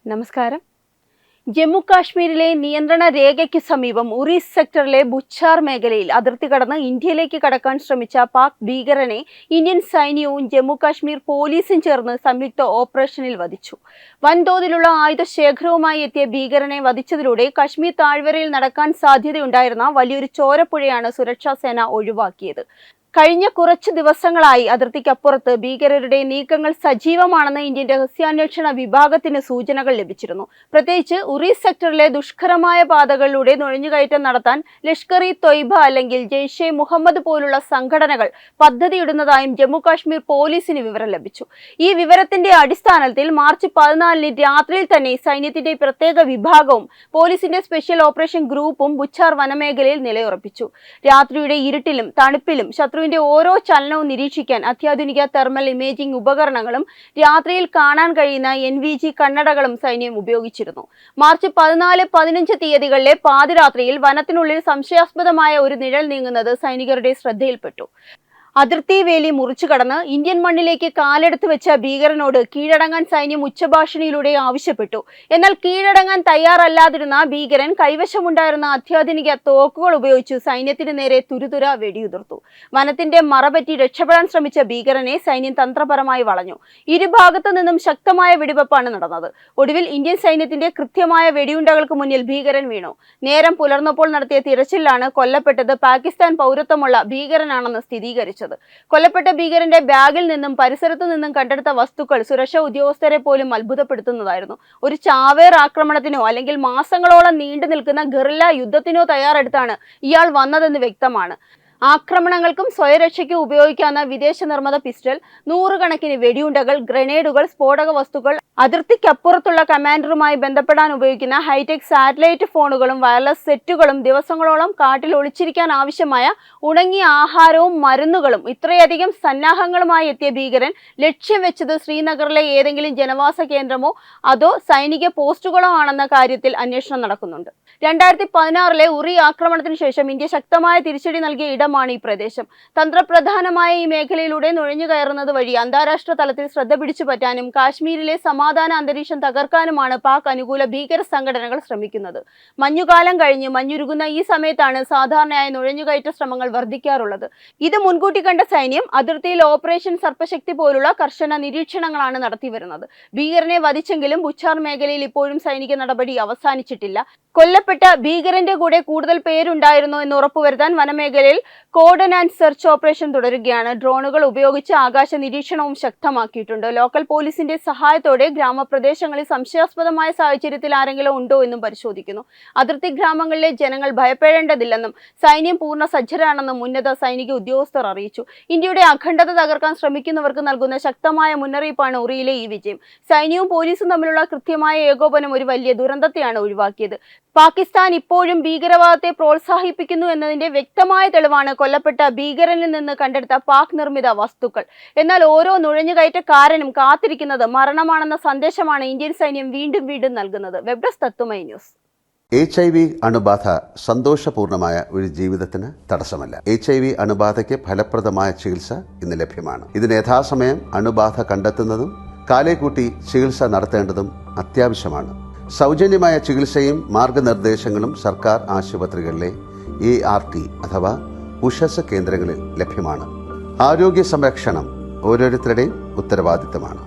നമസ്കാരം. ജമ്മു കാശ്മീരിലെ നിയന്ത്രണ രേഖയ്ക്ക് സമീപം ഉറി സെക്ടറിലെ ബുച്ചാർ മേഖലയിൽ അതിർത്തി കടന്ന് ഇന്ത്യയിലേക്ക് കടക്കാൻ ശ്രമിച്ച പാക് ഭീകരനെ ഇന്ത്യൻ സൈന്യവും ജമ്മു കാശ്മീർ പോലീസും ചേർന്ന് സംയുക്ത ഓപ്പറേഷനിൽ വധിച്ചു. വൻതോതിലുള്ള ആയുധശേഖരവുമായി എത്തിയ ഭീകരനെ വധിച്ചതിലൂടെ കാശ്മീർ താഴ്വരയിൽ നടക്കാൻ സാധ്യതയുണ്ടായിരുന്ന വലിയൊരു ചോരപ്പുഴയാണ് സുരക്ഷാ സേന ഒഴിവാക്കിയത്. കഴിഞ്ഞ കുറച്ചു ദിവസങ്ങളായി അതിർത്തിക്കപ്പുറത്ത് ഭീകരരുടെ നീക്കങ്ങൾ സജീവമാണെന്ന് ഇന്ത്യൻ രഹസ്യാന്വേഷണ വിഭാഗത്തിന് സൂചനകൾ ലഭിച്ചിരുന്നു. പ്രത്യേകിച്ച് ഉറി സെക്ടറിലെ ദുഷ്കരമായ പാതകളിലൂടെ നുഴഞ്ഞുകയറ്റം നടത്താൻ ലഷ്കർ-ഇ-തൊയ്ബ അല്ലെങ്കിൽ ജെയ്ഷെ മുഹമ്മദ് പോലുള്ള സംഘടനകൾ പദ്ധതിയിടുന്നതായും ജമ്മു കാശ്മീർ പോലീസിന് വിവരം ലഭിച്ചു. ഈ വിവരത്തിന്റെ അടിസ്ഥാനത്തിൽ മാർച്ച് 14 രാത്രിയിൽ തന്നെ സൈന്യത്തിന്റെ പ്രത്യേക വിഭാഗവും പോലീസിന്റെ സ്പെഷ്യൽ ഓപ്പറേഷൻ ഗ്രൂപ്പും ബുച്ചാർ വനമേഖലയിൽ നിലയുറപ്പിച്ചു. രാത്രിയുടെ ഇരുട്ടിലും തണുപ്പിലും ശത്രുവിന്റെ ഓരോ ചലനവും നിരീക്ഷിക്കാൻ അത്യാധുനിക തെർമൽ ഇമേജിംഗ് ഉപകരണങ്ങളും രാത്രിയിൽ കാണാൻ കഴിയുന്ന NVG കണ്ണടകളും സൈന്യം ഉപയോഗിച്ചിരുന്നു. മാർച്ച് 14-15 തീയതികളിലെ പാതിരാത്രിയിൽ വനത്തിനുള്ളിൽ സംശയാസ്പദമായ ഒരു നിഴൽ നീങ്ങുന്നത് സൈനികരുടെ ശ്രദ്ധയിൽപ്പെട്ടു. അതിർത്തി വേലി മുറിച്ചു കടന്ന് ഇന്ത്യൻ മണ്ണിലേക്ക് കാലെടുത്ത് വെച്ച ഭീകരനോട് കീഴടങ്ങാൻ സൈന്യം ഉച്ചഭാഷിണിയിലൂടെ ആവശ്യപ്പെട്ടു. എന്നാൽ കീഴടങ്ങാൻ തയ്യാറല്ലാതിരുന്ന ഭീകരൻ കൈവശമുണ്ടായിരുന്ന അത്യാധുനിക തോക്കുകൾ ഉപയോഗിച്ച് സൈന്യത്തിന് നേരെ തുരുതുര വെടിയുതിർത്തു. വനത്തിന്റെ മറപറ്റി രക്ഷപ്പെടാൻ ശ്രമിച്ച ഭീകരനെ സൈന്യം തന്ത്രപരമായി വളഞ്ഞു. ഇരുഭാഗത്തു നിന്നും ശക്തമായ വെടിവെപ്പാണ് നടന്നത്. ഒടുവിൽ ഇന്ത്യൻ സൈന്യത്തിന്റെ കൃത്യമായ വെടിയുണ്ടകൾക്ക് മുന്നിൽ ഭീകരൻ വീണു. നേരം പുലർന്നപ്പോൾ നടത്തിയ തിരച്ചിലാണ് കൊല്ലപ്പെട്ടത് പാകിസ്ഥാൻ പൗരത്വമുള്ള ഭീകരനാണെന്ന് സ്ഥിരീകരിച്ചു. കൊല്ലപ്പെട്ട ഭീകരന്റെ ബാഗിൽ നിന്നും പരിസരത്തു നിന്നും കണ്ടെടുത്ത വസ്തുക്കൾ സുരക്ഷാ ഉദ്യോഗസ്ഥരെ പോലും അത്ഭുതപ്പെടുത്തുന്നതായിരുന്നു. ഒരു ചാവേർ ആക്രമണത്തിനോ അല്ലെങ്കിൽ മാസങ്ങളോളം നീണ്ടു നിൽക്കുന്ന ഗറില്ല യുദ്ധത്തിനോ തയ്യാറെടുത്താണ് ഇയാൾ വന്നതെന്ന് വ്യക്തമാണ്. ആക്രമണങ്ങൾക്കും സ്വയരക്ഷയ്ക്കും ഉപയോഗിക്കാവുന്ന വിദേശ നിർമ്മിത പിസ്റ്റൾ, നൂറുകണക്കിന് വെടിയുണ്ടകൾ, ഗ്രനേഡുകൾ, സ്ഫോടക വസ്തുക്കൾ, അതിർത്തിക്കപ്പുറത്തുള്ള കമാൻഡറുമായി ബന്ധപ്പെടാൻ ഉപയോഗിക്കുന്ന ഹൈടെക് സാറ്റലൈറ്റ് ഫോണുകളും വയർലെസ് സെറ്റുകളും ദിവസങ്ങളോളം കാട്ടിൽ ഒളിച്ചിരിക്കാൻ ആവശ്യമായ ഉണങ്ങിയ ആഹാരവും മരുന്നുകളും ഇത്രയധികം സന്നാഹങ്ങളുമായി എത്തിയ ഭീകരൻ ലക്ഷ്യം വെച്ചത് ശ്രീനഗറിലെ ഏതെങ്കിലും ജനവാസ കേന്ദ്രമോ അതോ സൈനിക പോസ്റ്റുകളോ ആണെന്ന കാര്യത്തിൽ അന്വേഷണം നടക്കുന്നുണ്ട്. 2016 ഉറി ആക്രമണത്തിന് ശേഷം ഇന്ത്യ ശക്തമായ തിരിച്ചടി നൽകിയ ഇടമാണ് ഈ പ്രദേശം. തന്ത്രപ്രധാനമായ ഈ മേഖലയിലൂടെ നുഴഞ്ഞു കയറുന്നത് വഴി അന്താരാഷ്ട്ര തലത്തിൽ ശ്രദ്ധ പിടിച്ചു പറ്റാനും കാശ്മീരിലെ സമാധാന അന്തരീക്ഷം തകർക്കാനുമാണ് പാക് അനുകൂല ഭീകര സംഘടനകൾ ശ്രമിക്കുന്നത്. മഞ്ഞുകാലം കഴിഞ്ഞ് മഞ്ഞുരുകുന്ന ഈ സമയത്താണ് സാധാരണയായി നുഴഞ്ഞുകയറ്റ ശ്രമങ്ങൾ വർദ്ധിക്കാറുള്ളത്. ഇത് മുൻകൂട്ടി കണ്ട സൈന്യം അതിർത്തിയിൽ ഓപ്പറേഷൻ സർപ്പശക്തി പോലുള്ള കർശന നിരീക്ഷണങ്ങളാണ് നടത്തിവരുന്നത്. ഭീകരനെ വധിച്ചെങ്കിലും ബുച്ചാർ മേഖലയിൽ ഇപ്പോഴും സൈനിക നടപടി അവസാനിച്ചിട്ടില്ല. കൊല്ലപ്പെട്ട ഭീകരന്റെ കൂടെ കൂടുതൽ പേരുണ്ടായിരുന്നോ എന്ന് ഉറപ്പുവരുത്താൻ വനമേഖലയിൽ കോർഡൻ ആൻഡ് സെർച്ച് ഓപ്പറേഷൻ തുടരുകയാണ്. ഡ്രോണുകൾ ഉപയോഗിച്ച് ആകാശ നിരീക്ഷണവും ശക്തമാക്കിയിട്ടുണ്ട്. ലോക്കൽ പോലീസിന്റെ സഹായത്തോടെ ഗ്രാമപ്രദേശങ്ങളിൽ സംശയാസ്പദമായ സാഹചര്യത്തിൽ ആരെങ്കിലും ഉണ്ടോ എന്നും പരിശോധിക്കുന്നു. അതിർത്തി ഗ്രാമങ്ങളിലെ ജനങ്ങൾ ഭയപ്പെടേണ്ടതില്ലെന്നും സൈന്യം പൂർണ്ണ സജ്ജരാണെന്നും ഉന്നത സൈനിക ഉദ്യോഗസ്ഥർ അറിയിച്ചു. ഇന്ത്യയുടെ അഖണ്ഡത തകർക്കാൻ ശ്രമിക്കുന്നവർക്ക് നൽകുന്ന ശക്തമായ മുന്നറിയിപ്പാണ് ഉറിയിലെ ഈ വിജയം. സൈന്യവും പോലീസും തമ്മിലുള്ള കൃത്യമായ ഏകോപനം ഒരു വലിയ ദുരന്തത്തെയാണ് ഒഴിവാക്കിയത്. പാകിസ്ഥാൻ ഇപ്പോഴും ഭീകരവാദത്തെ പ്രോത്സാഹിപ്പിക്കുന്നു എന്നതിന്റെ വ്യക്തമായ തെളിവാണ് കൊല്ലപ്പെട്ട ഭീകരനിൽ നിന്ന് കണ്ടെടുത്ത പാക് നിർമ്മിത വസ്തുക്കൾ. എന്നാൽ ഓരോ നുഴഞ്ഞുകയറ്റക്കാരനും കാത്തിരിക്കുന്നത് മരണമാണെന്ന സന്ദേശമാണ് ഇന്ത്യൻ സൈന്യം വീണ്ടും വീണ്ടും നൽകുന്നത്. വെബ് ഡെസ്ക് തത്തുമൈ ന്യൂസ്. HIV അണുബാധ സന്തോഷപൂർണമായ ഒരു ജീവിതത്തിന് തടസ്സമല്ല. HIV അണുബാധയ്ക്ക് ഫലപ്രദമായ ചികിത്സ ഇന്ന് ലഭ്യമാണ്. ഇതിന് യഥാസമയം അണുബാധ കണ്ടെത്തുന്നതും കാലേക്കൂട്ടി ചികിത്സ നടത്തേണ്ടതും അത്യാവശ്യമാണ്. സൗജന്യമായ ചികിത്സയും മാർഗനിർദ്ദേശങ്ങളും സർക്കാർ ആശുപത്രികളിലെ ART അഥവാ ഉഷസ് കേന്ദ്രങ്ങളിൽ ലഭ്യമാണ്. ആരോഗ്യ സംരക്ഷണം ഓരോരുത്തരുടെയും ഉത്തരവാദിത്തമാണ്.